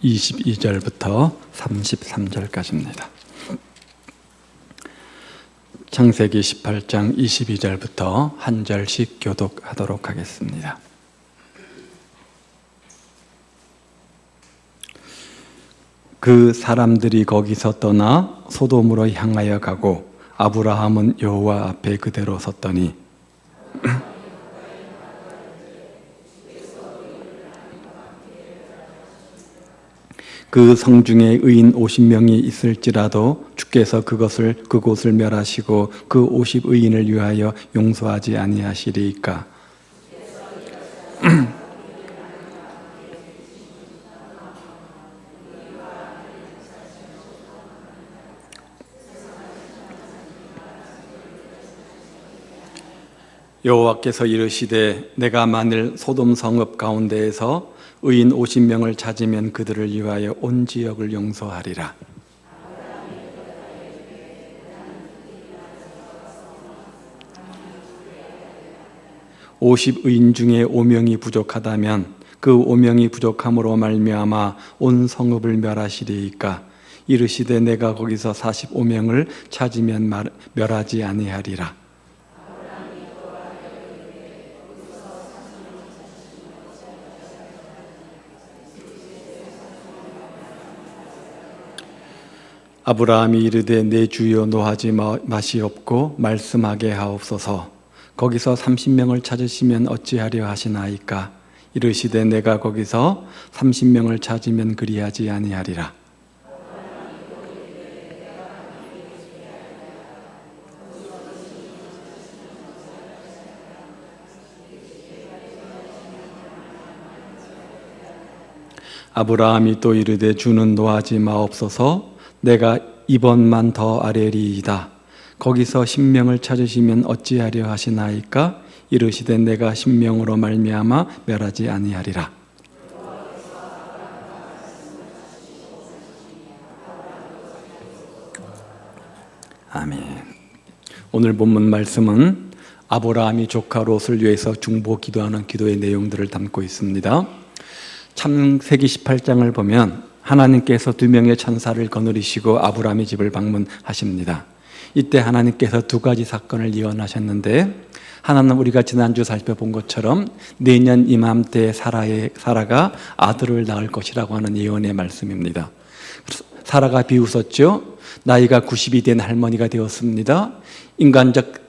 22절부터 33절까지입니다. 창세기 18장 22절부터 한 절씩 교독하도록 하겠습니다. 그 사람들이 거기서 떠나 소돔으로 향하여 가고 아브라함은 여호와 앞에 그대로 섰더니 그 성중에 의인 50명이 있을지라도 주께서 그곳을 멸하시고 그 50의인을 위하여 용서하지 아니하시리이까. 여호와께서 이르시되 내가 만일 소돔 성읍 가운데에서 의인 50명을 찾으면 그들을 위하여 온 지역을 용서하리라. 오십 의인 중에 5명이 부족하다면 그 5명이 부족함으로 말미암아 온 성읍을 멸하시리이까. 이르시되 내가 거기서 45명을 찾으면 멸하지 아니하리라. 아브라함이 이르되 내 주여 노하지 마시옵고 말씀하게 하옵소서. 거기서 30명을 찾으시면 어찌하려 하시나이까. 이르시되 내가 거기서 30명을 찾으면 그리하지 아니하리라. 아브라함이 또 이르되 주는 노하지 마옵소서. 내가 이번만 더 아뢰리이다. 거기서 10명을 찾으시면 어찌하려 하시나이까. 이르시되 내가 10명으로 말미암아 멸하지 아니하리라. 아멘. 오늘 본문 말씀은 아브라함이 조카 롯을 위해서 중보 기도하는 기도의 내용들을 담고 있습니다. 창세기 18장을 보면 하나님께서 2명의 천사를 거느리시고 아브라함의 집을 방문하십니다. 이때 하나님께서 2가지 사건을 예언하셨는데, 하나는 우리가 지난주 살펴본 것처럼 내년 이맘때 사라가 아들을 낳을 것이라고 하는 예언의 말씀입니다. 사라가 비웃었죠. 나이가 90이 된 할머니가 되었습니다. 인간적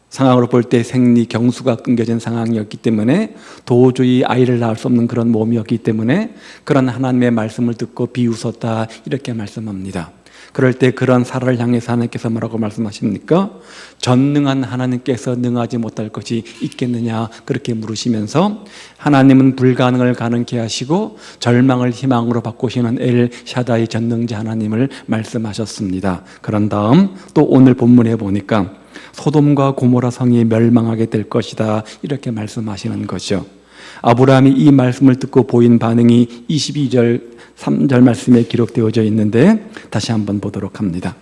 상황으로 볼 때 생리 경수가 끊겨진 상황이었기 때문에 도저히 아이를 낳을 수 없는 그런 몸이었기 때문에 그런 하나님의 말씀을 듣고 비웃었다, 이렇게 말씀합니다. 그럴 때 그런 사라를 향해서 하나님께서 뭐라고 말씀하십니까? 전능한 하나님께서 능하지 못할 것이 있겠느냐, 그렇게 물으시면서 하나님은 불가능을 가능케 하시고 절망을 희망으로 바꾸시는 엘 샤다이 전능자 하나님을 말씀하셨습니다. 그런 다음 또 오늘 본문에 보니까 소돔과 고모라 성이 멸망하게 될 것이다, 이렇게 말씀하시는 거죠. 아브라함이 이 말씀을 듣고 보인 반응이 22절 3절 말씀에 기록되어져 있는데 다시 한번 보도록 합니다.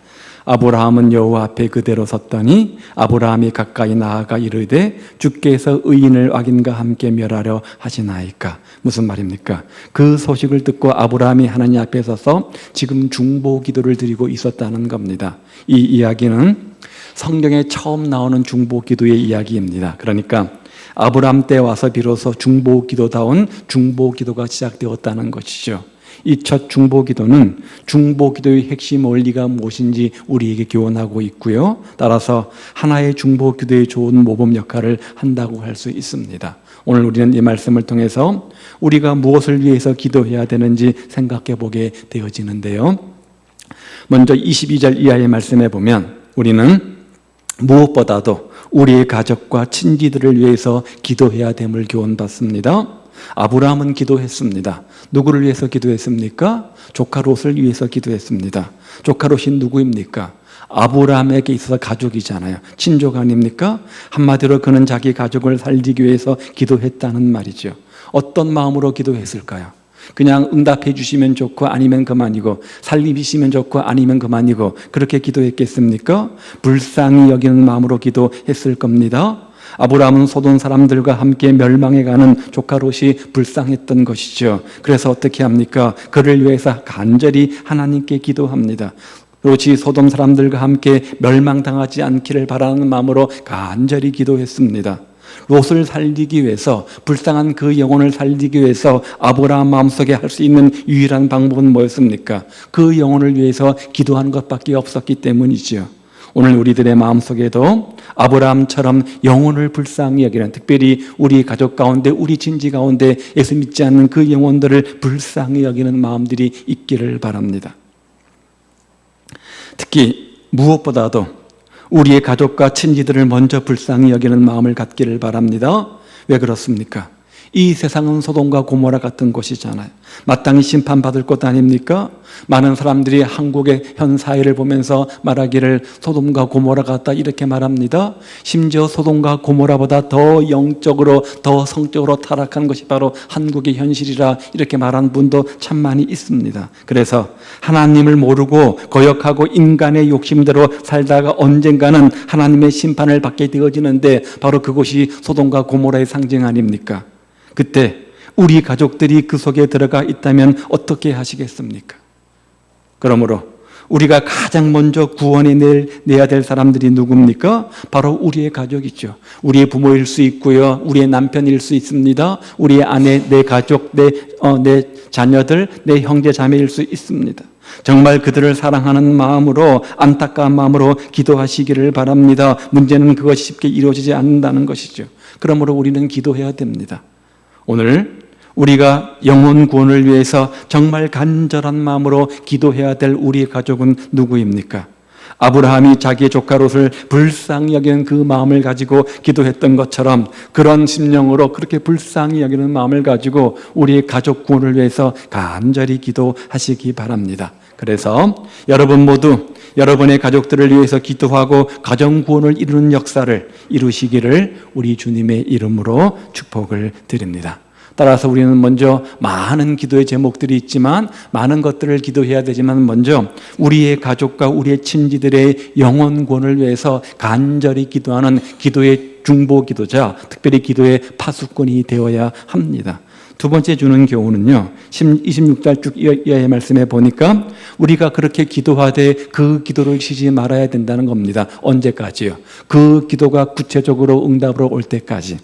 아브라함은 여호와 앞에 그대로 섰더니 아브라함이 가까이 나아가 이르되 주께서 의인을 악인과 함께 멸하려 하시나이까. 무슨 말입니까? 그 소식을 듣고 아브라함이 하나님 앞에 서서 지금 중보 기도를 드리고 있었다는 겁니다. 이 이야기는 성경에 처음 나오는 중보 기도의 이야기입니다. 그러니까 아브라함 때 와서 비로소 중보 기도다운 중보 기도가 시작되었다는 것이죠. 이 첫 중보 기도는 중보 기도의 핵심 원리가 무엇인지 우리에게 교훈하고 있고요. 따라서 하나의 중보 기도의 좋은 모범 역할을 한다고 할 수 있습니다. 오늘 우리는 이 말씀을 통해서 우리가 무엇을 위해서 기도해야 되는지 생각해 보게 되어지는데요. 먼저 22절 이하의 말씀에 보면 우리는 무엇보다도 우리의 가족과 친지들을 위해서 기도해야 됨을 교훈받습니다. 아브라함은 기도했습니다. 누구를 위해서 기도했습니까? 조카 롯을 위해서 기도했습니다. 조카 롯이 누구입니까? 아브라함에게 있어서 가족이잖아요. 친족 아닙니까? 한마디로 그는 자기 가족을 살리기 위해서 기도했다는 말이죠. 어떤 마음으로 기도했을까요? 그냥 응답해 주시면 좋고 아니면 그만이고, 살리시면 좋고 아니면 그만이고, 그렇게 기도했겠습니까? 불쌍히 여기는 마음으로 기도했을 겁니다. 아브라함은 소돔 사람들과 함께 멸망해가는 조카 롯이 불쌍했던 것이죠. 그래서 어떻게 합니까? 그를 위해서 간절히 하나님께 기도합니다. 롯이 소돔 사람들과 함께 멸망당하지 않기를 바라는 마음으로 간절히 기도했습니다. 롯을 살리기 위해서, 불쌍한 그 영혼을 살리기 위해서 아브라함 마음속에 할 수 있는 유일한 방법은 뭐였습니까? 그 영혼을 위해서 기도하는 것밖에 없었기 때문이죠. 오늘 우리들의 마음속에도 아브라함처럼 영혼을 불쌍히 여기는, 특별히 우리 가족 가운데, 우리 친지 가운데 예수 믿지 않는 그 영혼들을 불쌍히 여기는 마음들이 있기를 바랍니다. 특히 무엇보다도 우리의 가족과 친지들을 먼저 불쌍히 여기는 마음을 갖기를 바랍니다. 왜 그렇습니까? 이 세상은 소돔과 고모라 같은 곳이잖아요. 마땅히 심판받을 곳 아닙니까? 많은 사람들이 한국의 현 사회를 보면서 말하기를 소돔과 고모라 같다 이렇게 말합니다. 심지어 소돔과 고모라보다 더 영적으로, 더 성적으로 타락한 것이 바로 한국의 현실이라 이렇게 말하는 분도 참 많이 있습니다. 그래서 하나님을 모르고 거역하고 인간의 욕심대로 살다가 언젠가는 하나님의 심판을 받게 되어지는데 바로 그곳이 소돔과 고모라의 상징 아닙니까? 그때 우리 가족들이 그 속에 들어가 있다면 어떻게 하시겠습니까? 그러므로 우리가 가장 먼저 구원해 내야 될 사람들이 누굽니까? 바로 우리의 가족이죠. 우리의 부모일 수 있고요, 우리의 남편일 수 있습니다. 우리의 아내, 내 가족, 내 자녀들, 내 형제 자매일 수 있습니다. 정말 그들을 사랑하는 마음으로, 안타까운 마음으로 기도하시기를 바랍니다. 문제는 그것이 쉽게 이루어지지 않는다는 것이죠. 그러므로 우리는 기도해야 됩니다. 오늘 우리가 영혼 구원을 위해서 정말 간절한 마음으로 기도해야 될 우리의 가족은 누구입니까? 아브라함이 자기의 조카 롯을 불쌍히 여기는 그 마음을 가지고 기도했던 것처럼 그런 심령으로, 그렇게 불쌍히 여기는 마음을 가지고 우리의 가족 구원을 위해서 간절히 기도하시기 바랍니다. 그래서 여러분 모두 여러분의 가족들을 위해서 기도하고 가정 구원을 이루는 역사를 이루시기를 우리 주님의 이름으로 축복을 드립니다. 따라서 우리는 먼저 많은 기도의 제목들이 있지만, 많은 것들을 기도해야 되지만 먼저 우리의 가족과 우리의 친지들의 영혼 구원을 위해서 간절히 기도하는 기도의 중보 기도자, 특별히 기도의 파수꾼이 되어야 합니다. 두 번째 주는 교훈은요, 26절 쭉 이하의 말씀에 보니까 우리가 그렇게 기도하되 그 기도를 쉬지 말아야 된다는 겁니다. 언제까지요? 그 기도가 구체적으로 응답으로 올 때까지.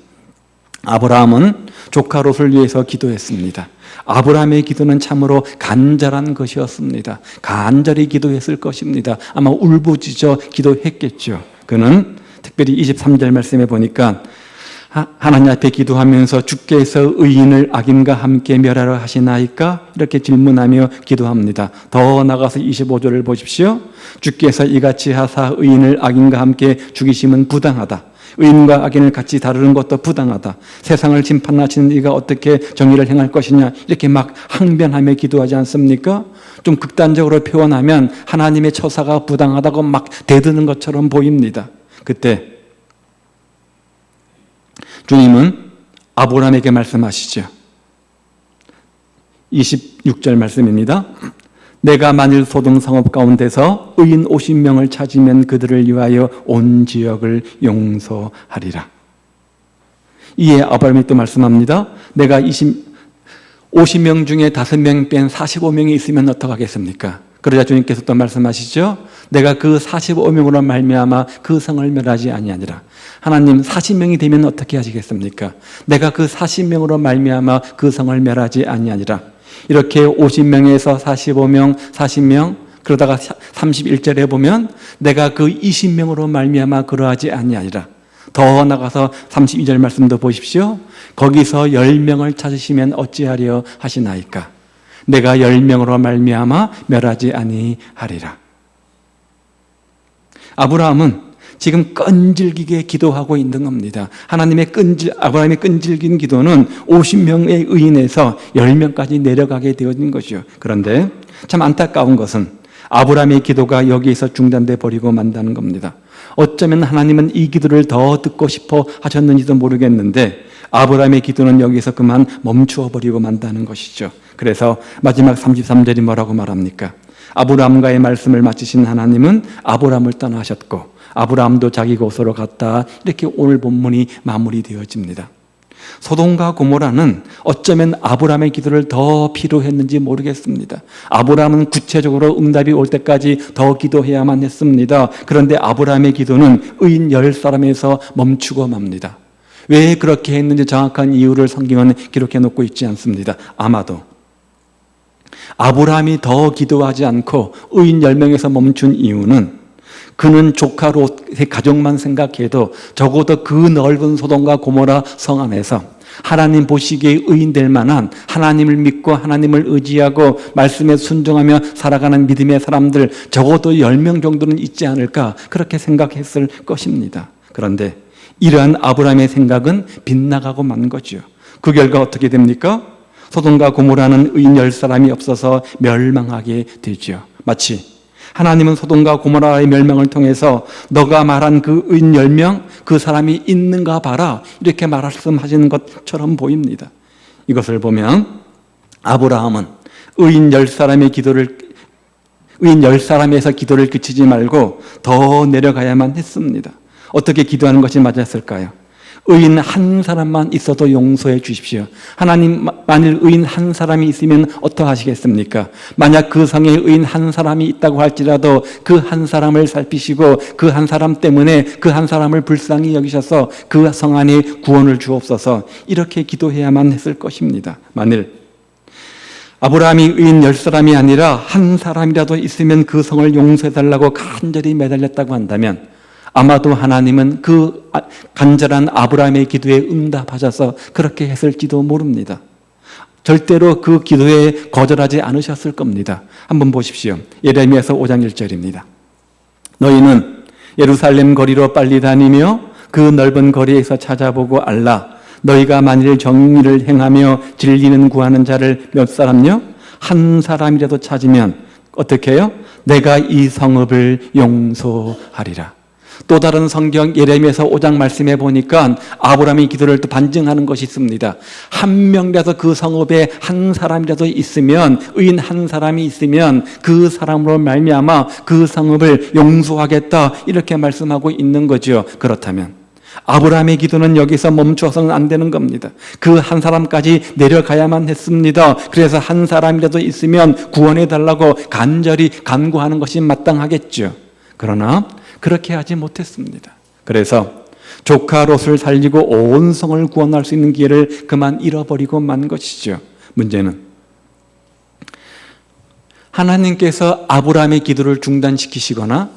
아브라함은 조카 롯을 위해서 기도했습니다. 아브라함의 기도는 참으로 간절한 것이었습니다. 간절히 기도했을 것입니다. 아마 울부짖어 기도했겠죠. 그는 특별히 23절 말씀에 보니까 하나님 앞에 기도하면서 주께서 의인을 악인과 함께 멸하려 하시나이까? 이렇게 질문하며 기도합니다. 더 나가서 25절을 보십시오. 주께서 이같이 하사 의인을 악인과 함께 죽이심은 부당하다. 의인과 악인을 같이 다루는 것도 부당하다. 세상을 심판하시는 이가 어떻게 정의를 행할 것이냐, 이렇게 막 항변하며 기도하지 않습니까? 좀 극단적으로 표현하면 하나님의 처사가 부당하다고 막 대드는 것처럼 보입니다. 그때 주님은 아브라함에게 말씀하시죠. 26절 말씀입니다. 내가 만일 소돔 성읍 가운데서 의인 50명을 찾으면 그들을 위하여 온 지역을 용서하리라. 이에 아브라함이 또 말씀합니다. 내가 50명 중에 5명 뺀 45명이 있으면 어떡하겠습니까? 그러자 주님께서 또 말씀하시죠. 내가 그 45명으로 말미암아 그 성을 멸하지 아니하니라. 하나님, 40명이 되면 어떻게 하시겠습니까? 내가 그 40명으로 말미암아 그 성을 멸하지 아니하니라. 이렇게 50명에서 45명, 40명, 그러다가 31절에 보면 내가 그 20명으로 말미암아 그러하지 아니하리라. 더 나가서 32절 말씀도 보십시오. 거기서 10명을 찾으시면 어찌하려 하시나이까? 내가 10명으로 말미암아 멸하지 아니하리라. 아브라함은 지금 끈질기게 기도하고 있는 겁니다. 아브라함의 끈질긴 기도는 50명의 의인에서 10명까지 내려가게 되어진 것이요. 그런데 참 안타까운 것은 아브라함의 기도가 여기에서 중단돼 버리고 만다는 겁니다. 어쩌면 하나님은 이 기도를 더 듣고 싶어 하셨는지도 모르겠는데 아브라함의 기도는 여기서 그만 멈추어 버리고 만다는 것이죠. 그래서 마지막 33절이 뭐라고 말합니까? 아브라함과의 말씀을 마치신 하나님은 아브라함을 떠나셨고 아브라함도 자기 곳으로 갔다. 이렇게 오늘 본문이 마무리되어집니다. 소돔과 고모라는 어쩌면 아브라함의 기도를 더 필요했는지 모르겠습니다. 아브라함은 구체적으로 응답이 올 때까지 더 기도해야만 했습니다. 그런데 아브라함의 기도는 의인 10사람에서 멈추고 맙니다. 왜 그렇게 했는지 정확한 이유를 성경은 기록해 놓고 있지 않습니다. 아마도 아브라함이 더 기도하지 않고 의인 10명에서 멈춘 이유는 그는 조카 롯의 가족만 생각해도 적어도 그 넓은 소돔과 고모라 성 안에서 하나님 보시기에 의인될 만한, 하나님을 믿고 하나님을 의지하고 말씀에 순종하며 살아가는 믿음의 사람들 적어도 10명 정도는 있지 않을까, 그렇게 생각했을 것입니다. 그런데 이러한 아브라함의 생각은 빗나가고 만 거죠. 그 결과 어떻게 됩니까? 소돔과 고모라는 의인 10사람이 없어서 멸망하게 되죠. 마치 하나님은 소돔과 고모라의 멸망을 통해서 너가 말한 그 의인 10명, 그 사람이 있는가 봐라, 이렇게 말씀하시는 것처럼 보입니다. 이것을 보면 아브라함은 의인 10사람에서 기도를 그치지 말고 더 내려가야만 했습니다. 어떻게 기도하는 것이 맞았을까요? 의인 한 사람만 있어도 용서해 주십시오. 하나님, 만일 의인 한 사람이 있으면 어떠하시겠습니까? 만약 그 성에 의인 한 사람이 있다고 할지라도 그 한 사람을 살피시고 그 한 사람 때문에 그 한 사람을 불쌍히 여기셔서 그 성 안에 구원을 주옵소서, 이렇게 기도해야만 했을 것입니다. 만일 아브라함이 의인 10사람이 아니라 한 사람이라도 있으면 그 성을 용서해달라고 간절히 매달렸다고 한다면 아마도 하나님은 그 간절한 아브라함의 기도에 응답하셔서 그렇게 했을지도 모릅니다. 절대로 그 기도에 거절하지 않으셨을 겁니다. 한번 보십시오. 예레미야서 5장 1절입니다. 너희는 예루살렘 거리로 빨리 다니며 그 넓은 거리에서 찾아보고 알라. 너희가 만일 정의를 행하며 진리는 구하는 자를 몇 사람요? 한 사람이라도 찾으면 어떻게 해요? 내가 이 성읍을 용서하리라. 또 다른 성경 예레미야서 5장 말씀해 보니까 아브라함의 기도를 또 반증하는 것이 있습니다. 한 명이라도 그 성읍에 한 사람이라도 있으면, 의인 한 사람이 있으면 그 사람으로 말미암아 그 성읍을 용서하겠다, 이렇게 말씀하고 있는 거죠. 그렇다면 아브라함의 기도는 여기서 멈춰서는 안 되는 겁니다. 그 한 사람까지 내려가야만 했습니다. 그래서 한 사람이라도 있으면 구원해 달라고 간절히 간구하는 것이 마땅하겠죠. 그러나 그렇게 하지 못했습니다. 그래서 조카 롯을 살리고 온 성을 구원할 수 있는 기회를 그만 잃어버리고 만 것이죠. 문제는 하나님께서 아브라함의 기도를 중단시키시거나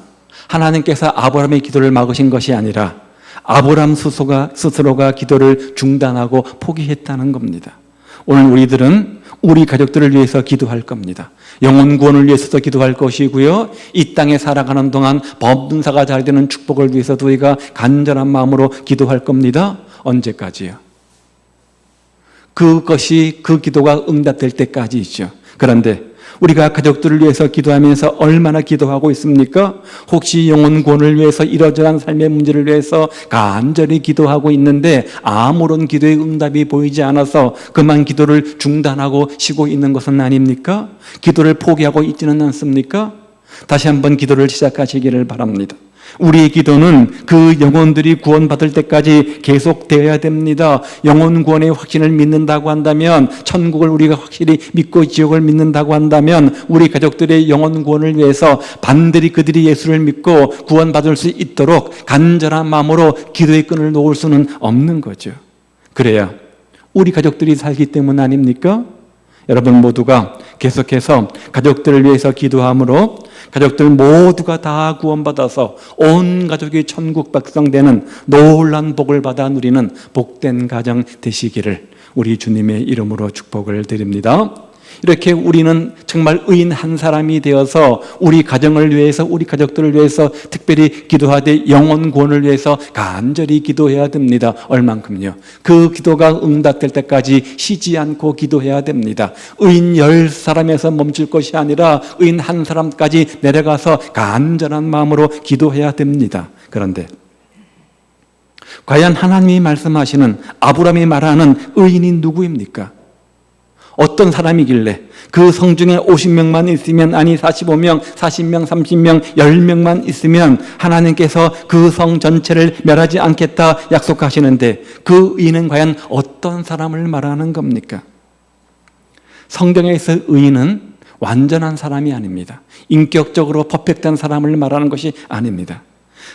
하나님께서 아브라함의 기도를 막으신 것이 아니라 아브라함 스스로가 기도를 중단하고 포기했다는 겁니다. 오늘 우리들은 우리 가족들을 위해서 기도할 겁니다. 영혼 구원을 위해서도 기도할 것이고요, 이 땅에 살아가는 동안 범사가 잘 되는 축복을 위해서도 우리가 간절한 마음으로 기도할 겁니다. 언제까지요? 그 기도가 응답될 때까지이죠. 그런데 우리가 가족들을 위해서 기도하면서 얼마나 기도하고 있습니까? 혹시 영혼 구원을 위해서, 이러저러한 삶의 문제를 위해서 간절히 기도하고 있는데 아무런 기도의 응답이 보이지 않아서 그만 기도를 중단하고 쉬고 있는 것은 아닙니까? 기도를 포기하고 있지는 않습니까? 다시 한번 기도를 시작하시기를 바랍니다. 우리의 기도는 그 영혼들이 구원받을 때까지 계속되어야 됩니다. 영혼 구원의 확신을 믿는다고 한다면, 천국을 우리가 확실히 믿고 지옥을 믿는다고 한다면 우리 가족들의 영혼 구원을 위해서 반드시 그들이 예수를 믿고 구원받을 수 있도록 간절한 마음으로 기도의 끈을 놓을 수는 없는 거죠. 그래야 우리 가족들이 살기 때문 아닙니까? 여러분 모두가 계속해서 가족들을 위해서 기도함으로 가족들 모두가 다 구원받아서 온 가족이 천국 백성 되는 놀라운 복을 받아 누리는 복된 가정 되시기를 우리 주님의 이름으로 축복을 드립니다. 이렇게 우리는 정말 의인 한 사람이 되어서 우리 가정을 위해서, 우리 가족들을 위해서 특별히 기도하되 영혼 구원을 위해서 간절히 기도해야 됩니다. 얼만큼요? 그 기도가 응답될 때까지 쉬지 않고 기도해야 됩니다. 의인 10사람에서 멈출 것이 아니라 의인 한 사람까지 내려가서 간절한 마음으로 기도해야 됩니다. 그런데 과연 하나님이 말씀하시는, 아브라함이 말하는 의인이 누구입니까? 어떤 사람이길래 그 성 중에 50명만 있으면, 아니 45명, 40명, 30명, 10명만 있으면 하나님께서 그 성 전체를 멸하지 않겠다 약속하시는데 그 의인은 과연 어떤 사람을 말하는 겁니까? 성경에서 의인은 완전한 사람이 아닙니다. 인격적으로 퍼펙트한 사람을 말하는 것이 아닙니다.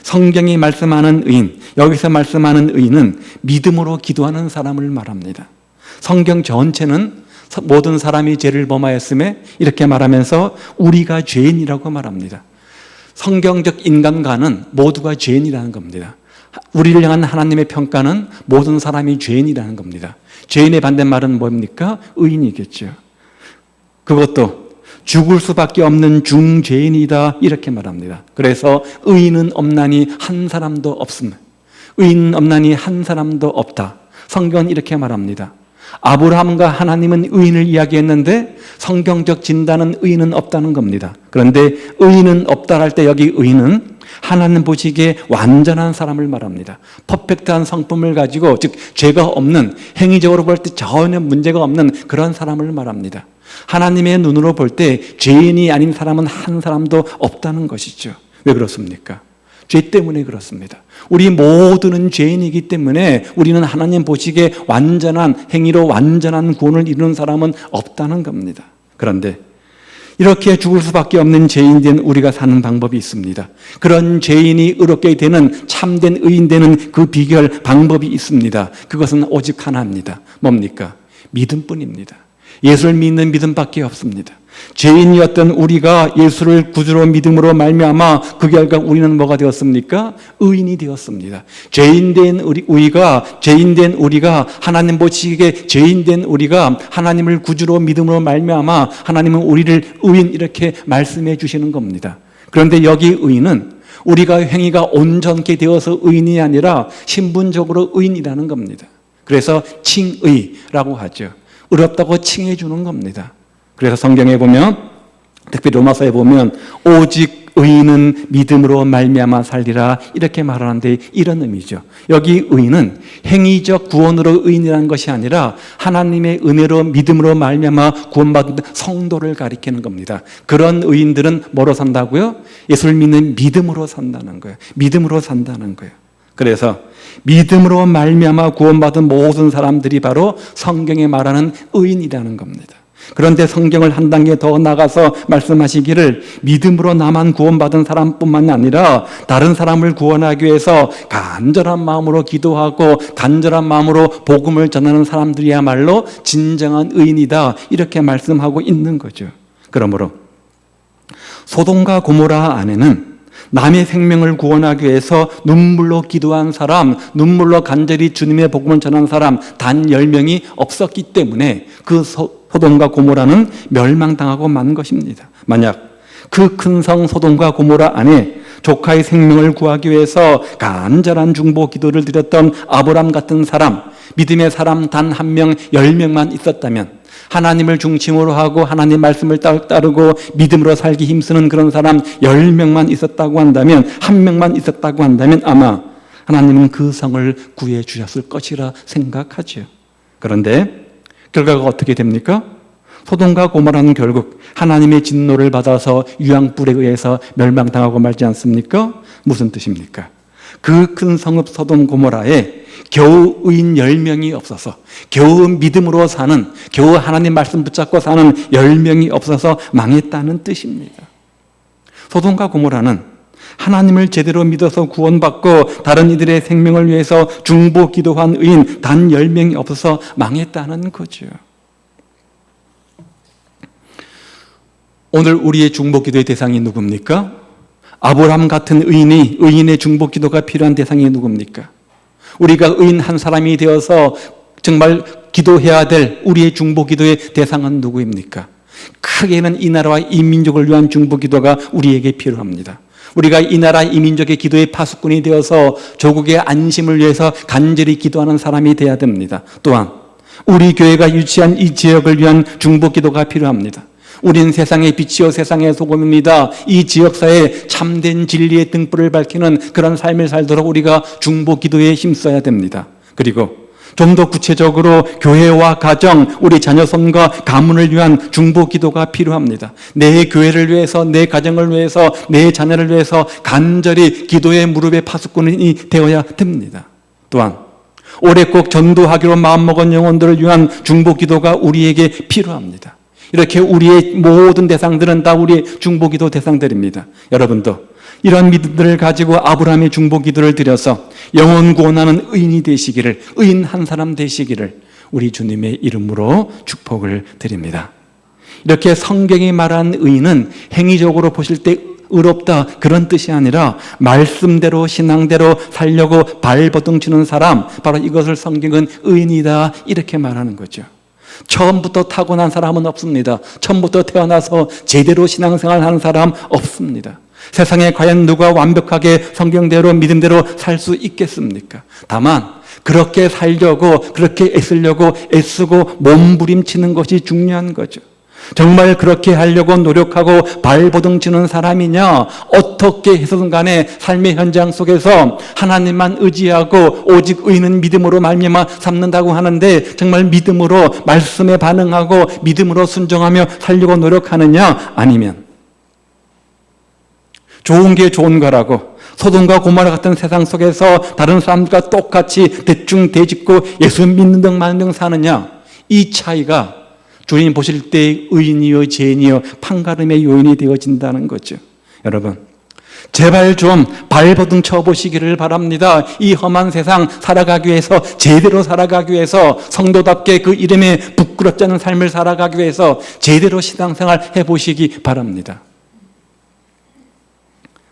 성경이 말씀하는 의인, 여기서 말씀하는 의인은 믿음으로 기도하는 사람을 말합니다. 성경 전체는 모든 사람이 죄를 범하였음에 이렇게 말하면서 우리가 죄인이라고 말합니다. 성경적 인간관은 모두가 죄인이라는 겁니다. 우리를 향한 하나님의 평가는 모든 사람이 죄인이라는 겁니다. 죄인의 반대말은 뭡니까? 의인이겠죠. 그것도 죽을 수밖에 없는 중죄인이다 이렇게 말합니다. 그래서 의인은 없나니 한 사람도 없음. 의인 없나니 한 사람도 없다. 성경은 이렇게 말합니다. 아브라함과 하나님은 의인을 이야기했는데 성경적 진단은 의인은 없다는 겁니다. 그런데 의인은 없다 할 때 여기 의인은 하나님 보시기에 완전한 사람을 말합니다. 퍼펙트한 성품을 가지고, 즉 죄가 없는, 행위적으로 볼 때 전혀 문제가 없는 그런 사람을 말합니다. 하나님의 눈으로 볼 때 죄인이 아닌 사람은 한 사람도 없다는 것이죠. 왜 그렇습니까? 죄 때문에 그렇습니다. 우리 모두는 죄인이기 때문에 우리는 하나님 보시기에 완전한 행위로 완전한 구원을 이루는 사람은 없다는 겁니다. 그런데 이렇게 죽을 수밖에 없는 죄인된 우리가 사는 방법이 있습니다. 그런 죄인이 의롭게 되는, 참된 의인 되는 그 비결 방법이 있습니다. 그것은 오직 하나입니다. 뭡니까? 믿음뿐입니다. 예수를 믿는 믿음밖에 없습니다. 죄인이었던 우리가 예수를 구주로 믿음으로 말미암아 그 결과 우리는 뭐가 되었습니까? 의인이 되었습니다. 죄인된 우리가 하나님 보시기에 죄인된 우리가 하나님을 구주로 믿음으로 말미암아 하나님은 우리를 의인 이렇게 말씀해 주시는 겁니다. 그런데 여기 의인은 우리가 행위가 온전케 되어서 의인이 아니라 신분적으로 의인이라는 겁니다. 그래서 칭의라고 하죠. 의롭다고 칭해 주는 겁니다. 그래서 성경에 보면, 특히 로마서에 보면 오직 의인은 믿음으로 말미암아 살리라 이렇게 말하는데 이런 의미죠. 여기 의인은 행위적 구원으로 의인이라는 것이 아니라 하나님의 은혜로 믿음으로 말미암아 구원받은 성도를 가리키는 겁니다. 그런 의인들은 뭐로 산다고요? 예수를 믿는 믿음으로 산다는 거예요. 믿음으로 산다는 거예요. 그래서 믿음으로 말미암아 구원받은 모든 사람들이 바로 성경에 말하는 의인이라는 겁니다. 그런데 성경을 한 단계 더 나가서 말씀하시기를 믿음으로 나만 구원받은 사람뿐만 아니라 다른 사람을 구원하기 위해서 간절한 마음으로 기도하고 간절한 마음으로 복음을 전하는 사람들이야말로 진정한 의인이다 이렇게 말씀하고 있는 거죠. 그러므로 소돔과 고모라 안에는 남의 생명을 구원하기 위해서 눈물로 기도한 사람, 눈물로 간절히 주님의 복음을 전한 사람 단 10명이 없었기 때문에 그 소돔과 고모라는 멸망당하고 만 것입니다. 만약 그 큰 성 소돔과 고모라 안에 조카의 생명을 구하기 위해서 간절한 중보 기도를 드렸던 아브람 같은 사람, 믿음의 사람 단 1명, 10명만 있었다면, 하나님을 중심으로 하고 하나님 말씀을 따르고 믿음으로 살기 힘쓰는 그런 사람 10명만 있었다고 한다면, 1명만 있었다고 한다면 아마 하나님은 그 성을 구해 주셨을 것이라 생각하죠. 그런데 결과가 어떻게 됩니까? 소돔과 고모라는 결국 하나님의 진노를 받아서 유황불에 의해서 멸망당하고 말지 않습니까? 무슨 뜻입니까? 그 큰 성읍 소돔 고모라에 겨우 의인 10명이 없어서, 겨우 믿음으로 사는, 겨우 하나님 말씀 붙잡고 사는 10명이 없어서 망했다는 뜻입니다. 소돔과 고모라는 하나님을 제대로 믿어서 구원받고 다른 이들의 생명을 위해서 중보 기도한 의인 단 10명이 없어서 망했다는 거죠. 오늘 우리의 중보 기도의 대상이 누굽니까? 아브라함 같은 의인의 중보 기도가 필요한 대상이 누굽니까? 우리가 의인 한 사람이 되어서 정말 기도해야 될 우리의 중보 기도의 대상은 누구입니까? 크게는 이 나라와 이 민족을 위한 중보 기도가 우리에게 필요합니다. 우리가 이 나라 이 민족의 기도의 파수꾼이 되어서 조국의 안심을 위해서 간절히 기도하는 사람이 되어야 됩니다. 또한 우리 교회가 유치한 이 지역을 위한 중보 기도가 필요합니다. 우린 세상의 빛이요 세상의 소금입니다. 이 지역사회에 참된 진리의 등불을 밝히는 그런 삶을 살도록 우리가 중보 기도에 힘써야 됩니다. 그리고 좀 더 구체적으로 교회와 가정, 우리 자녀손과 가문을 위한 중보기도가 필요합니다. 내 교회를 위해서, 내 가정을 위해서, 내 자녀를 위해서 간절히 기도의 무릎에 파수꾼이 되어야 됩니다. 또한 올해 꼭 전도하기로 마음먹은 영혼들을 위한 중보기도가 우리에게 필요합니다. 이렇게 우리의 모든 대상들은 다 우리의 중보기도 대상들입니다. 여러분도 이런 믿음들을 가지고 아브라함의 중보기도를 드려서 영혼 구원하는 의인이 되시기를, 의인 한 사람 되시기를 우리 주님의 이름으로 축복을 드립니다. 이렇게 성경이 말한 의인은 행위적으로 보실 때 의롭다 그런 뜻이 아니라 말씀대로 신앙대로 살려고 발버둥치는 사람, 바로 이것을 성경은 의인이다 이렇게 말하는 거죠. 처음부터 타고난 사람은 없습니다. 처음부터 태어나서 제대로 신앙생활하는 사람 없습니다. 세상에 과연 누가 완벽하게 성경대로 믿음대로 살 수 있겠습니까? 다만 그렇게 살려고, 그렇게 애쓰려고 애쓰고 몸부림치는 것이 중요한 거죠. 정말 그렇게 하려고 노력하고 발버둥치는 사람이냐, 어떻게 해서든 간에 삶의 현장 속에서 하나님만 의지하고 오직 의인은 믿음으로 말미암아 삼는다고 하는데 정말 믿음으로 말씀에 반응하고 믿음으로 순종하며 살려고 노력하느냐, 아니면 좋은 게 좋은 거라고 소돔과 고모라 같은 세상 속에서 다른 사람들과 똑같이 대충 대짓고 예수 믿는 등 마는 등 사느냐, 이 차이가 주님 보실 때 의인이요 죄인이요 판가름의 요인이 되어진다는 거죠. 여러분, 제발 좀 발버둥 쳐보시기를 바랍니다. 이 험한 세상 살아가기 위해서, 제대로 살아가기 위해서, 성도답게 그 이름에 부끄럽지 않은 삶을 살아가기 위해서 제대로 신앙생활 해보시기 바랍니다.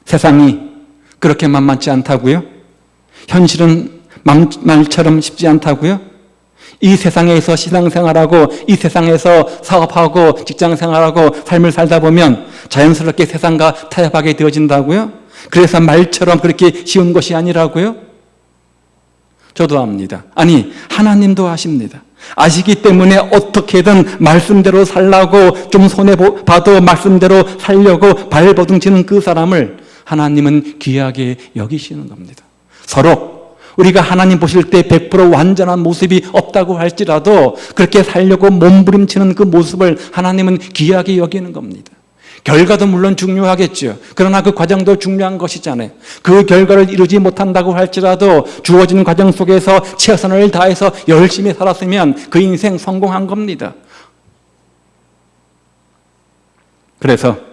세상이 그렇게 만만치 않다고요? 현실은 말처럼 쉽지 않다고요? 이 세상에서 신앙생활하고 이 세상에서 사업하고 직장생활하고 삶을 살다 보면 자연스럽게 세상과 타협하게 되어진다고요? 그래서 말처럼 그렇게 쉬운 것이 아니라고요? 저도 압니다. 아니, 하나님도 아십니다. 아시기 때문에 어떻게든 말씀대로 살라고 좀 손해봐도 말씀대로 살려고 발버둥치는 그 사람을 하나님은 귀하게 여기시는 겁니다. 서로 우리가 하나님 보실 때 100% 완전한 모습이 없다고 할지라도 그렇게 살려고 몸부림치는 그 모습을 하나님은 귀하게 여기는 겁니다. 결과도 물론 중요하겠죠. 그러나 그 과정도 중요한 것이잖아요. 그 결과를 이루지 못한다고 할지라도 주어진 과정 속에서 최선을 다해서 열심히 살았으면 그 인생 성공한 겁니다. 그래서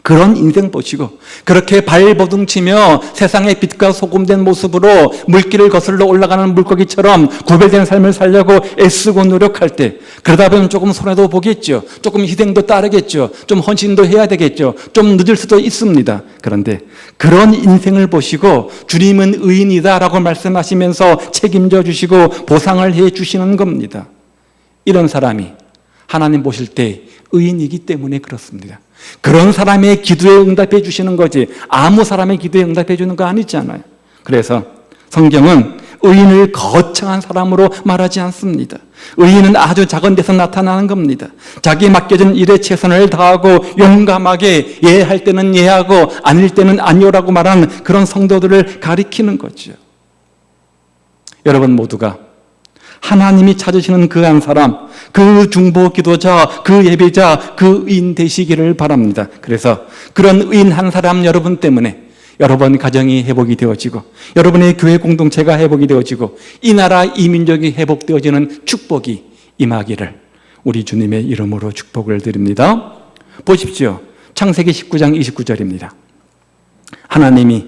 그런 인생 보시고 그렇게 발버둥치며 세상의 빛과 소금된 모습으로 물길을 거슬러 올라가는 물고기처럼 구별된 삶을 살려고 애쓰고 노력할 때, 그러다 보면 조금 손해도 보겠죠. 조금 희생도 따르겠죠. 좀 헌신도 해야 되겠죠. 좀 늦을 수도 있습니다. 그런데 그런 인생을 보시고 주님은 의인이다라고 말씀하시면서 책임져 주시고 보상을 해 주시는 겁니다. 이런 사람이 하나님 보실 때 의인이기 때문에 그렇습니다. 그런 사람의 기도에 응답해 주시는 거지 아무 사람의 기도에 응답해 주는 거 아니잖아요. 그래서 성경은 의인을 거창한 사람으로 말하지 않습니다. 의인은 아주 작은 데서 나타나는 겁니다. 자기 맡겨진 일에 최선을 다하고 용감하게 예할 때는 예하고 아닐 때는 아니오라고 말하는 그런 성도들을 가리키는 거죠. 여러분 모두가 하나님이 찾으시는 그 한 사람, 그 중보 기도자, 그 예배자, 그 의인 되시기를 바랍니다. 그래서 그런 의인 한 사람 여러분 때문에 여러분 가정이 회복이 되어지고 여러분의 교회 공동체가 회복이 되어지고 이 나라 이 민족이 회복되어지는 축복이 임하기를 우리 주님의 이름으로 축복을 드립니다. 보십시오. 창세기 19장 29절입니다. 하나님이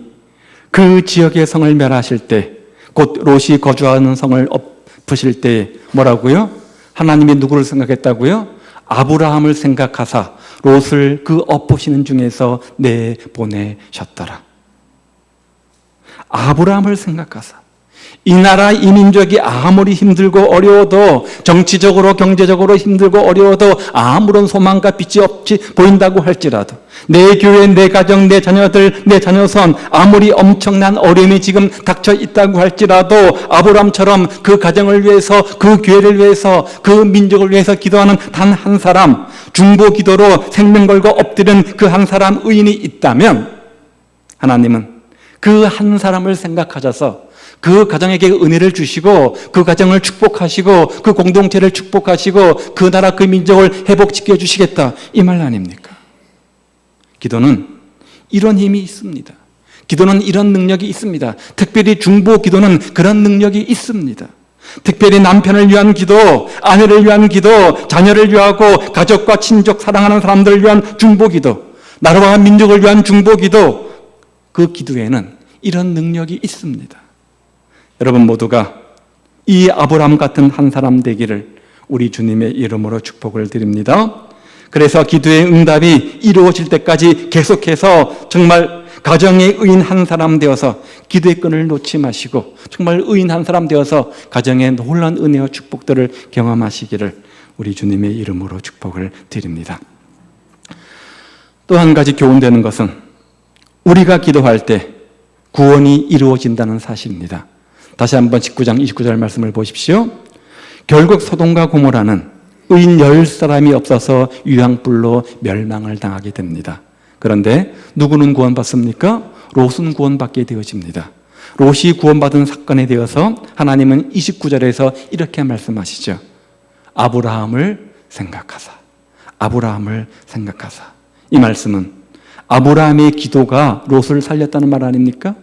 그 지역의 성을 멸하실 때, 곧 롯이 거주하는 성을 엎으실 때 뭐라고요? 하나님이 누구를 생각했다고요? 아브라함을 생각하사 롯을 그 엎으시는 중에서 내보내셨더라. 아브라함을 생각하사, 이 나라 이 민족이 아무리 힘들고 어려워도, 정치적으로 경제적으로 힘들고 어려워도 아무런 소망과 빛이 없이 보인다고 할지라도, 내 교회, 내 가정, 내 자녀들, 내 자녀선 아무리 엄청난 어려움이 지금 닥쳐 있다고 할지라도 아브라함처럼 그 가정을 위해서, 그 교회를 위해서, 그 민족을 위해서 기도하는 단 한 사람, 중보 기도로 생명 걸고 엎드린 그 한 사람 의인이 있다면 하나님은 그 한 사람을 생각하셔서 그 가정에게 은혜를 주시고 그 가정을 축복하시고 그 공동체를 축복하시고 그 나라 그 민족을 회복시켜 주시겠다, 이 말 아닙니까? 기도는 이런 힘이 있습니다. 기도는 이런 능력이 있습니다. 특별히 중보 기도는 그런 능력이 있습니다. 특별히 남편을 위한 기도, 아내를 위한 기도, 자녀를 위하고 가족과 친족, 사랑하는 사람들을 위한 중보 기도, 나라와 민족을 위한 중보 기도, 그 기도에는 이런 능력이 있습니다. 여러분 모두가 이 아브라함 같은 한 사람 되기를 우리 주님의 이름으로 축복을 드립니다. 그래서 기도의 응답이 이루어질 때까지 계속해서 정말 가정의 의인 한 사람 되어서 기도의 끈을 놓지 마시고 정말 의인 한 사람 되어서 가정의 놀라운 은혜와 축복들을 경험하시기를 우리 주님의 이름으로 축복을 드립니다. 또 한 가지 교훈되는 것은 우리가 기도할 때 구원이 이루어진다는 사실입니다. 다시 한번 19장 29절 말씀을 보십시오. 결국 소돔과 고모라는 의인 10사람이 없어서 유황불로 멸망을 당하게 됩니다. 그런데 누구는 구원받습니까? 롯은 구원받게 되어집니다. 롯이 구원받은 사건에 대해서 하나님은 29절에서 이렇게 말씀하시죠. 아브라함을 생각하사. 아브라함을 생각하사. 이 말씀은 아브라함의 기도가 롯을 살렸다는 말 아닙니까?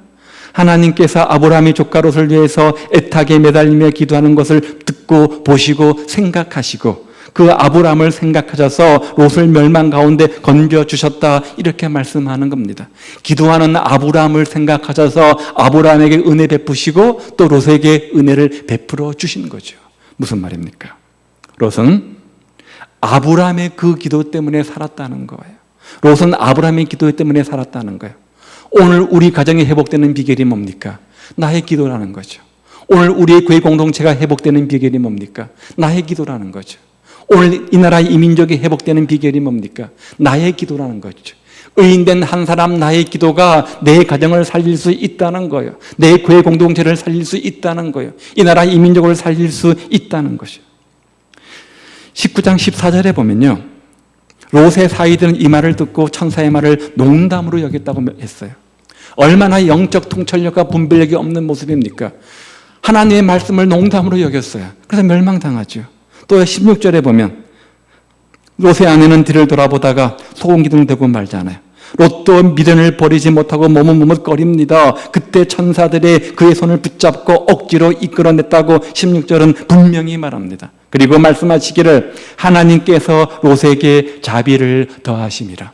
하나님께서 아브라함의 조카 롯을 위해서 애타게 매달리며 기도하는 것을 듣고 보시고 생각하시고 그 아브라함을 생각하셔서 롯을 멸망 가운데 건져주셨다, 이렇게 말씀하는 겁니다. 기도하는 아브라함을 생각하셔서 아브라함에게 은혜 베푸시고 또 롯에게 은혜를 베풀어 주신 거죠. 무슨 말입니까? 롯은 아브라함의 그 기도 때문에 살았다는 거예요. 롯은 아브라함의 기도 때문에 살았다는 거예요. 오늘 우리 가정이 회복되는 비결이 뭡니까? 나의 기도라는 거죠. 오늘 우리의 교회 공동체가 회복되는 비결이 뭡니까? 나의 기도라는 거죠. 오늘 이 나라 이 민족이 회복되는 비결이 뭡니까? 나의 기도라는 거죠. 의인된 한 사람 나의 기도가 내 가정을 살릴 수 있다는 거예요. 내 교회 공동체를 살릴 수 있다는 거예요. 이 나라 이 민족을 살릴 수 있다는 것이요. 19장 14절에 보면요, 롯의 사위들은 이 말을 듣고 천사의 말을 농담으로 여겼다고 했어요. 얼마나 영적 통찰력과 분별력이 없는 모습입니까? 하나님의 말씀을 농담으로 여겼어요. 그래서 멸망당하죠. 또 16절에 보면 롯의 아내는 뒤를 돌아보다가 소금기둥 대고 말잖아요. 롯도 미련을 버리지 못하고 머뭇머뭇거립니다. 그때 천사들이 그의 손을 붙잡고 억지로 이끌어냈다고 16절은 분명히 말합니다. 그리고 말씀하시기를 하나님께서 롯에게 자비를 더하심이라.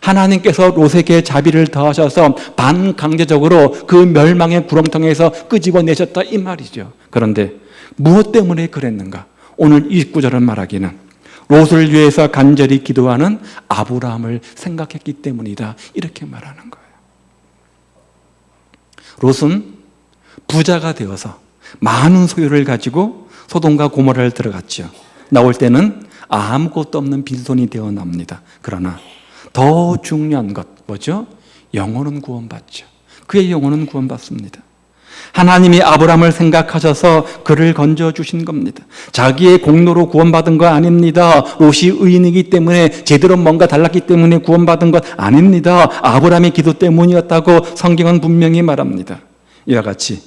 하나님께서 롯에게 자비를 더하셔서 반강제적으로 그 멸망의 구렁텅이에서 끄집어내셨다, 이 말이죠. 그런데 무엇 때문에 그랬는가? 오늘 29절은 말하기는 롯을 위해서 간절히 기도하는 아브라함을 생각했기 때문이다, 이렇게 말하는 거예요. 롯은 부자가 되어서 많은 소유를 가지고 소돔과 고모라를 들어갔죠. 나올 때는 아무것도 없는 빈손이 되어 나옵니다. 그러나 더 중요한 것 뭐죠? 영혼은 구원받죠. 그의 영혼은 구원받습니다. 하나님이 아브라함을 생각하셔서 그를 건져주신 겁니다. 자기의 공로로 구원받은 거 아닙니다. 롯이 의인이기 때문에 제대로 뭔가 달랐기 때문에 구원받은 것 아닙니다. 아브라함의 기도 때문이었다고 성경은 분명히 말합니다. 이와 같이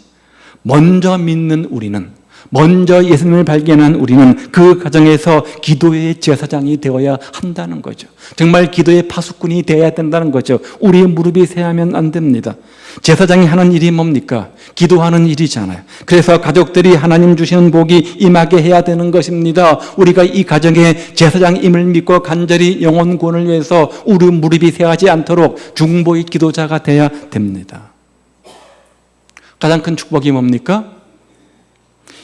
먼저 믿는 우리는, 먼저 예수님을 발견한 우리는 그 가정에서 기도의 제사장이 되어야 한다는 거죠. 정말 기도의 파수꾼이 되어야 된다는 거죠. 우리의 무릎이 쇠하면 안 됩니다. 제사장이 하는 일이 뭡니까? 기도하는 일이잖아요. 그래서 가족들이 하나님 주시는 복이 임하게 해야 되는 것입니다. 우리가 이 가정의 제사장임을 믿고 간절히 영혼 구원을 위해서 우리 무릎이 쇠하지 않도록 중보의 기도자가 되어야 됩니다. 가장 큰 축복이 뭡니까?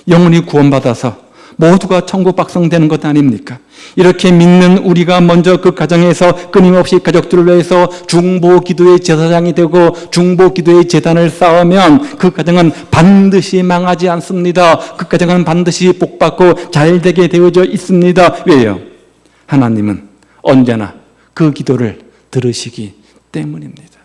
영혼이 구원받아서 모두가 천국 백성 되는 것 아닙니까? 이렇게 믿는 우리가 먼저 그 가정에서 끊임없이 가족들을 위해서 중보 기도의 제사장이 되고 중보 기도의 제단을 쌓으면 그 가정은 반드시 망하지 않습니다. 그 가정은 반드시 복받고 잘되게 되어져 있습니다. 왜요? 하나님은 언제나 그 기도를 들으시기 때문입니다.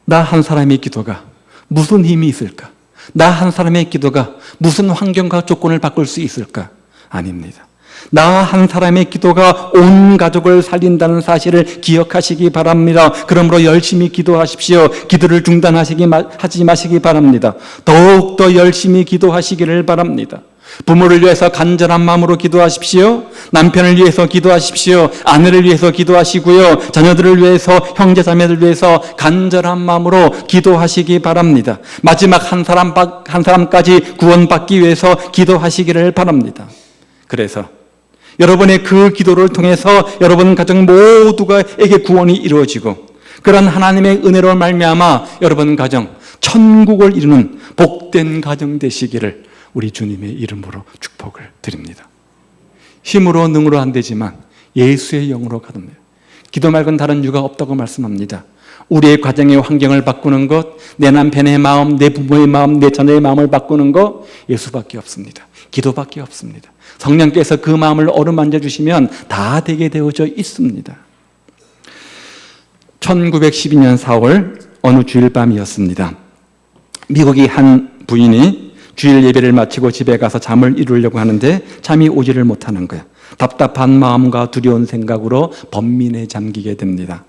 나 한 사람의 기도가 무슨 힘이 있을까? 나 한 사람의 기도가 무슨 환경과 조건을 바꿀 수 있을까? 아닙니다. 나 한 사람의 기도가 온 가족을 살린다는 사실을 기억하시기 바랍니다. 그러므로 열심히 기도하십시오. 기도를 하지 마시기 바랍니다. 더욱더 열심히 기도하시기를 바랍니다. 부모를 위해서 간절한 마음으로 기도하십시오. 남편을 위해서 기도하십시오. 아내를 위해서 기도하시고요. 자녀들을 위해서, 형제 자매들을 위해서 간절한 마음으로 기도하시기 바랍니다. 마지막 한 사람까지 구원받기 위해서 기도하시기를 바랍니다. 그래서 여러분의 그 기도를 통해서 여러분 가정 모두가에게 구원이 이루어지고, 그런 하나님의 은혜로 말미암아 여러분 가정 천국을 이루는 복된 가정 되시기를 우리 주님의 이름으로 축복을 드립니다. 힘으로 능으로 안 되지만 예수의 영으로 가득해요. 기도 말고는 다른 이유가 없다고 말씀합니다. 우리의 가정의 환경을 바꾸는 것, 내 남편의 마음, 내 부모의 마음, 내 자녀의 마음을 바꾸는 것, 예수밖에 없습니다. 기도밖에 없습니다. 성령께서 그 마음을 어루만져 주시면 다 되게 되어져 있습니다. 1912년 4월 어느 주일 밤이었습니다. 미국의 한 부인이 주일 예배를 마치고 집에 가서 잠을 이루려고 하는데 잠이 오지를 못하는 거야. 답답한 마음과 두려운 생각으로 번민에 잠기게 됩니다.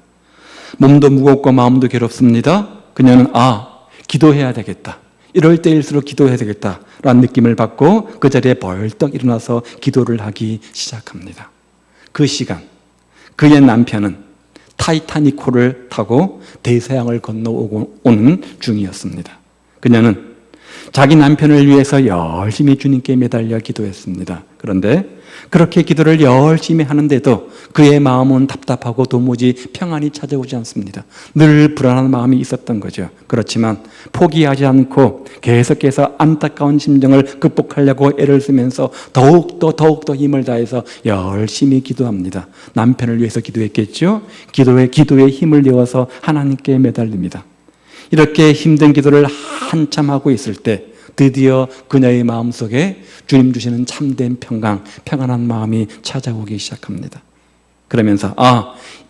몸도 무겁고 마음도 괴롭습니다. 그녀는 기도해야 되겠다. 이럴 때일수록 기도해야 되겠다라는 느낌을 받고 그 자리에 벌떡 일어나서 기도를 하기 시작합니다. 그 시간 그의 남편은 타이타닉호를 타고 대서양을 건너오는 중이었습니다. 그녀는 자기 남편을 위해서 열심히 주님께 매달려 기도했습니다. 그런데 그렇게 기도를 열심히 하는데도 그의 마음은 답답하고 도무지 평안이 찾아오지 않습니다. 늘 불안한 마음이 있었던 거죠. 그렇지만 포기하지 않고 계속해서 안타까운 심정을 극복하려고 애를 쓰면서 더욱더 힘을 다해서 열심히 기도합니다. 남편을 위해서 기도했겠죠. 기도에 힘을 내어서 하나님께 매달립니다. 이렇게 힘든 기도를 한참 하고 있을 때 드디어 그녀의 마음속에 주님 주시는 참된 평안한 마음이 찾아오기 시작합니다. 그러면서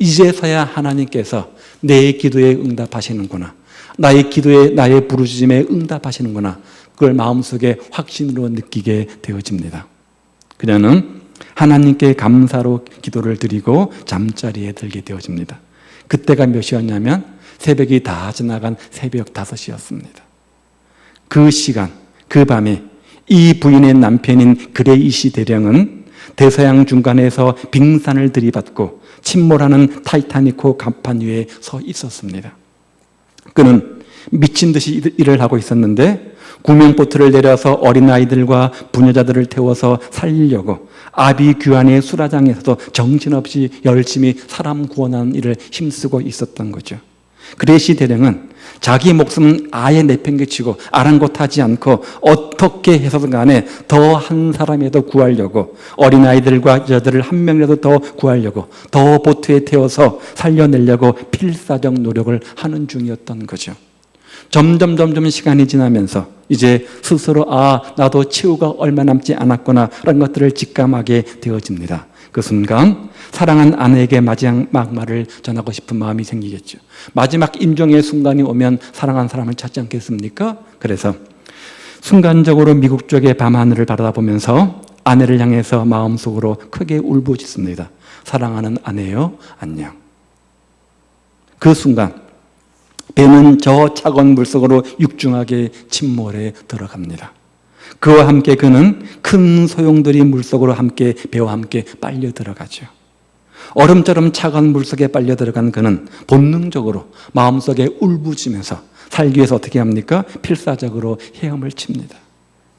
이제서야 하나님께서 내 기도에 응답하시는구나. 나의 기도에, 나의 부르짖음에 응답하시는구나. 그걸 마음속에 확신으로 느끼게 되어집니다. 그녀는 하나님께 감사로 기도를 드리고 잠자리에 들게 되어집니다. 그때가 몇 시였냐면 새벽이 다 지나간 새벽 5시였습니다. 그 시간, 그 밤에 이 부인의 남편인 그레이시 대령은 대서양 중간에서 빙산을 들이받고 침몰하는 타이타닉호 갑판 위에 서 있었습니다. 그는 미친 듯이 일을 하고 있었는데 구명보트를 내려서 어린아이들과 부녀자들을 태워서 살리려고 아비 규환의 수라장에서도 정신없이 열심히 사람 구원하는 일을 힘쓰고 있었던 거죠. 그레이시 대령은 자기 목숨은 아예 내팽개치고 아랑곳하지 않고 어떻게 해서든 간에 더 한 사람이라도 구하려고, 어린아이들과 여자들을 한 명이라도 더 구하려고, 더 보트에 태워서 살려내려고 필사적 노력을 하는 중이었던 거죠. 점점 시간이 지나면서 이제 스스로 나도 치유가 얼마 남지 않았구나 라는 것들을 직감하게 되어집니다. 그 순간 사랑한 아내에게 마지막 말을 전하고 싶은 마음이 생기겠죠. 마지막 임종의 순간이 오면 사랑한 사람을 찾지 않겠습니까? 그래서 순간적으로 미국 쪽의 밤하늘을 바라보면서 아내를 향해서 마음속으로 크게 울부짖습니다. 사랑하는 아내여, 안녕. 그 순간 배는 저 차가운 물속으로 육중하게 침몰에 들어갑니다. 그와 함께 그는 큰 소용돌이 물속으로 함께 배와 함께 빨려 들어가죠. 얼음처럼 차가운 물속에 빨려 들어간 그는 본능적으로 마음속에 울부짖으면서 살기 위해서 어떻게 합니까? 필사적으로 헤엄을 칩니다.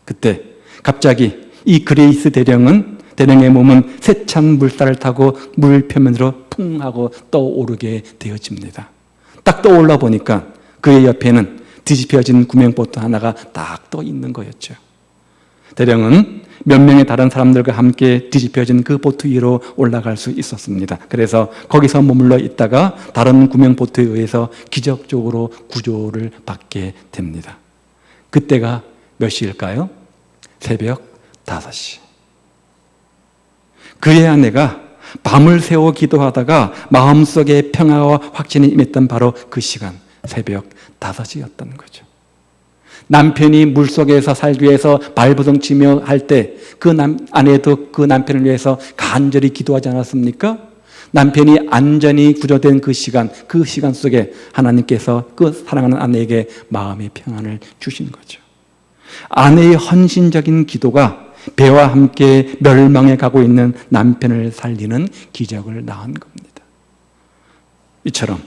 그때 갑자기 이 그레이스 대령의 몸은 세찬 물살을 타고 물 표면으로 풍 하고 떠오르게 되어집니다. 딱 떠올라 보니까 그의 옆에는 뒤집혀진 구명보트 하나가 딱 떠 있는 거였죠. 대령은 몇 명의 다른 사람들과 함께 뒤집혀진 그 보트 위로 올라갈 수 있었습니다. 그래서 거기서 머물러 있다가 다른 구명보트에 의해서 기적적으로 구조를 받게 됩니다. 그때가 몇 시일까요? 새벽 5시. 그의 아내가 밤을 새워 기도하다가 마음속에 평화와 확신이 임했던 바로 그 시간, 새벽 5시였던 거죠. 남편이 물속에서 살기 위해서 발버둥치며 할 때 그 아내도 그 남편을 위해서 간절히 기도하지 않았습니까? 남편이 안전히 구조된 그 시간 속에 하나님께서 그 사랑하는 아내에게 마음의 평안을 주신 거죠. 아내의 헌신적인 기도가 배와 함께 멸망해 가고 있는 남편을 살리는 기적을 낳은 겁니다. 이처럼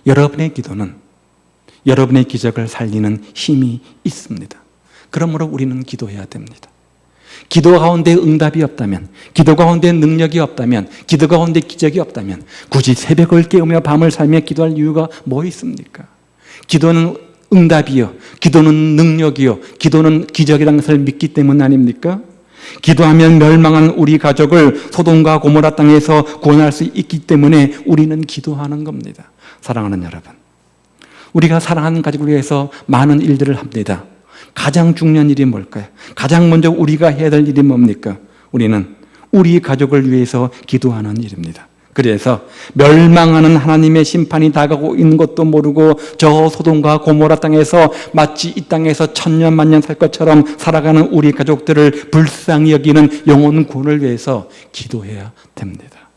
여러분의 기도는 여러분의 기적을 살리는 힘이 있습니다. 그러므로 우리는 기도해야 됩니다. 기도 가운데 응답이 없다면, 기도 가운데 능력이 없다면, 기도 가운데 기적이 없다면 굳이 새벽을 깨우며 밤을 살며 기도할 이유가 뭐 있습니까? 기도는 응답이요, 기도는 능력이요, 기도는 기적이라는 것을 믿기 때문 아닙니까? 기도하면 멸망한 우리 가족을 소돔과 고모라 땅에서 구원할 수 있기 때문에 우리는 기도하는 겁니다. 사랑하는 여러분, 우리가 사랑하는 가족을 위해서 많은 일들을 합니다. 가장 중요한 일이 뭘까요? 가장 먼저 우리가 해야 될 일이 뭡니까? 우리는 우리 가족을 위해서 기도하는 일입니다. 그래서 멸망하는 하나님의 심판이 다가오고 있는 것도 모르고 저 소돔과 고모라 땅에서 마치 이 땅에서 천년 만년 살 것처럼 살아가는 우리 가족들을 불쌍히 여기는 영혼 구원을 위해서 기도해야 됩니다.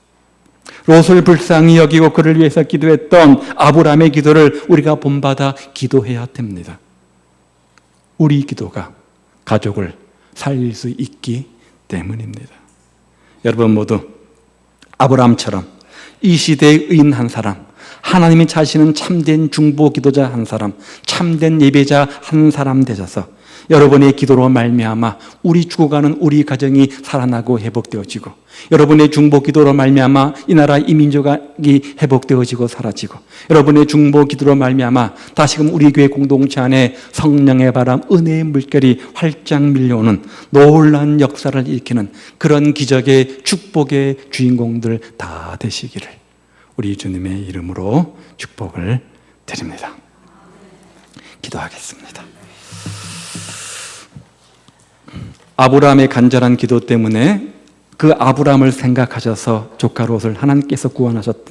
롯을 불쌍히 여기고 그를 위해서 기도했던 아브라함의 기도를 우리가 본받아 기도해야 됩니다. 우리 기도가 가족을 살릴 수 있기 때문입니다. 여러분 모두 아브라함처럼 이 시대의 의인 한 사람, 하나님이 자신은 참된 중보 기도자 한 사람, 참된 예배자 한 사람 되셔서 여러분의 기도로 말미암아 우리 죽어가는 우리 가정이 살아나고 회복되어지고, 여러분의 중보 기도로 말미암아 이 나라 이 민족이 회복되어지고 사라지고, 여러분의 중보 기도로 말미암아 다시금 우리 교회 공동체 안에 성령의 바람, 은혜의 물결이 활짝 밀려오는 놀라운 역사를 일으키는 그런 기적의 축복의 주인공들 다 되시기를 우리 주님의 이름으로 축복을 드립니다. 기도하겠습니다. 아브라함의 간절한 기도 때문에 그 아브라함을 생각하셔서 조카 롯을 하나님께서 구원하셨